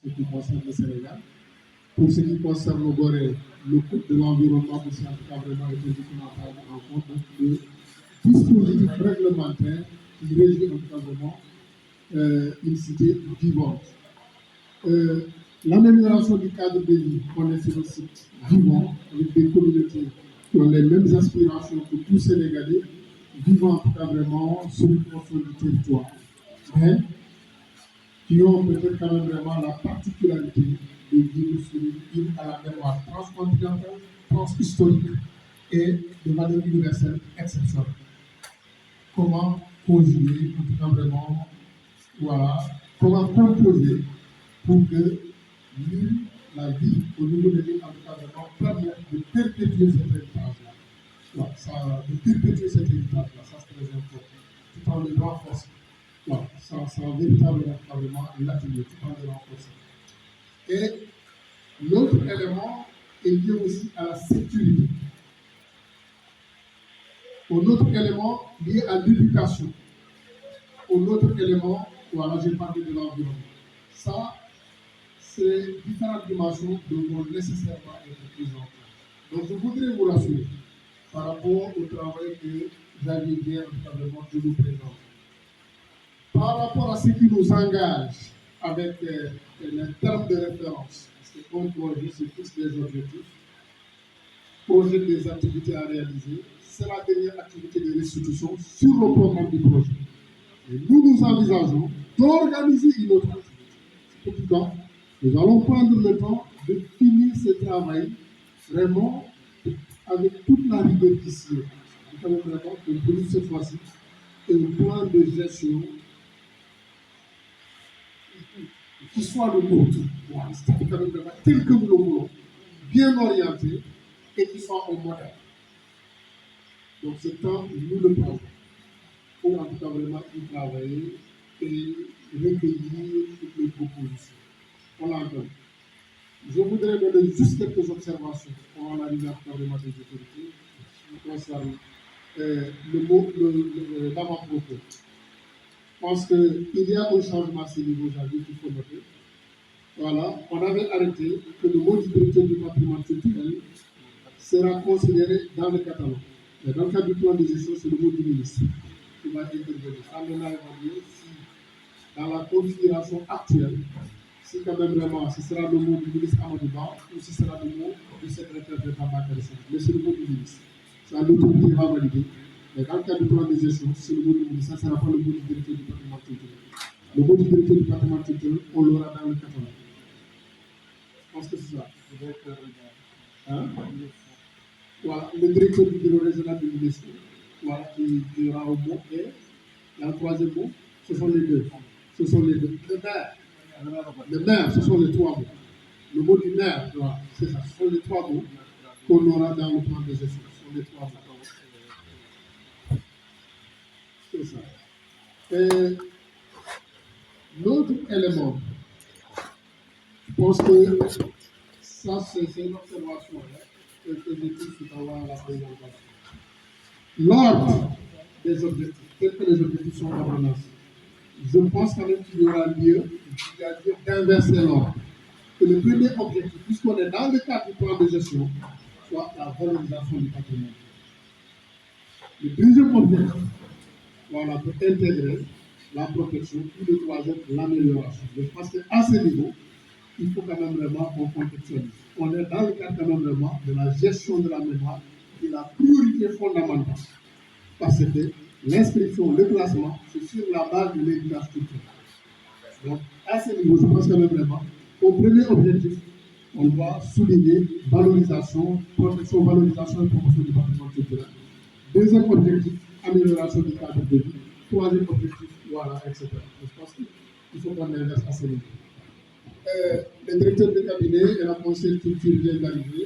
ce qui concerne le Sénégal. Pour ce qui concerne le Gorée, le code de l'environnement aussi, en tout cas, vraiment été documenté en compte le dispositif réglementaire qui régit en tout cas vraiment une cité vivante. L'amélioration du cadre de vie, on est sur le site vivant, avec des communautés qui ont les mêmes aspirations que tous Sénégalais, vivant en tout cas vraiment sur une portion du territoire, mais qui ont peut-être quand même vraiment la particularité de vivre sur une île à la mémoire transcontinentale, transhistorique et de valeur universelle exceptionnelle. Comment conjuguer, en tout cas vraiment, voilà, comment composer pour que l'île, la vie au niveau de l'île, en tout cas vraiment, permette de perpétuer cet héritage-là. Voilà, de perpétuer cet héritage-là, ça c'est très important, tout en le renforçant. Voilà, ça a véritablement l'atelier, tout en le renforçant. Et l'autre élément est lié aussi à la sécurité. Un autre élément lié à l'éducation. Un autre élément, voilà, j'ai parlé de l'environnement. Ça, c'est différentes dimensions devront nécessairement être prises en compte. Donc, je voudrais vous rassurer par rapport au travail que j'avais bien vraiment de nous présenter. Par rapport à ce qui nous engage avec les termes de référence, parce que comme projet, c'est tous des objectifs, projet des activités à réaliser, c'est la dernière activité de restitution sur le programme du projet. Et nous envisageons d'organiser une autre activité. C'est pourquoi nous allons prendre le temps de finir ce travail vraiment avec toute la rigueur ici. Nous allons vraiment que pour cette fois-ci, un plan de gestion qui soit le nôtre, voilà, c'est-à-dire vraiment tel que nous le voulons, bien orienté et qui soit au modèle. Donc ce temps, nous le prenons pour en tout cas vraiment y travailler et recueillir toutes les propositions. On l'entend. Je voudrais donner juste quelques observations pour arriver à vraiment des autorités qui concernent l'avant-propos. Je pense qu'il y a un changement à ce niveau aujourd'hui qu'il faut noter. Voilà, on avait arrêté que le mot du directeur du patrimoine culturel sera considéré dans le catalogue. Mais dans le cadre du plan de gestion, c'est le mot du ministre qui va intervenir. Ça maintenant évaluer si, dans la configuration actuelle, si quand même vraiment, ce sera le mot du ministre Amadou Ba ou si ce sera le mot du secrétaire d'État Bakary Sall. Mais c'est le mot du ministre. C'est à l'autorité qui va valider. Mais dans le cadre du plan de gestion, c'est le mot du ministre. Ça ne sera pas le mot du directeur du patrimoine culturel. Le mot du directeur du patrimoine culturel, on l'aura dans le catalogue. Je pense que c'est ça. Hein? Voilà, le directeur du bureau régional du ministère, voilà, qui aura un mot et il y a un troisième mot, ce sont les deux. Ce sont les deux. Le maire, ce sont les trois mots. Le mot du maire, voilà, c'est ça, ce sont les trois mots qu'on aura dans le plan de gestion. Ce sont les trois mots. C'est ça. Et l'autre élément, je pense que ça, c'est une observation que j'ai tout tout à l'heure à la présentation. L'ordre des objectifs, tels que les objectifs sont ordonnés, je pense quand même qu'il y aura lieu d'inverser l'ordre. Que le premier objectif, puisqu'on est dans le cadre du plan de gestion, soit la valorisation du patrimoine. Le deuxième objectif, voilà, peut intégrer la protection, puis le troisième, l'amélioration. Je pense qu'à ce niveau, il faut quand même vraiment qu'on contextualise. On est dans le cadre quand même vraiment de la gestion de la mémoire qui est la priorité fondamentale. Parce que l'inscription, le classement, c'est sur la base de l'héritage culturel. Donc, à ce niveau, je pense quand même vraiment, au premier objectif, on doit souligner valorisation, protection, valorisation et promotion du patrimoine culturel. Deuxième objectif, amélioration du cadre de vie. Troisième objectif, voilà, etc. Je pense qu'il faut qu'on inverse à ce niveau. Le directeur de cabinet et la conseillère culture vient d'arriver.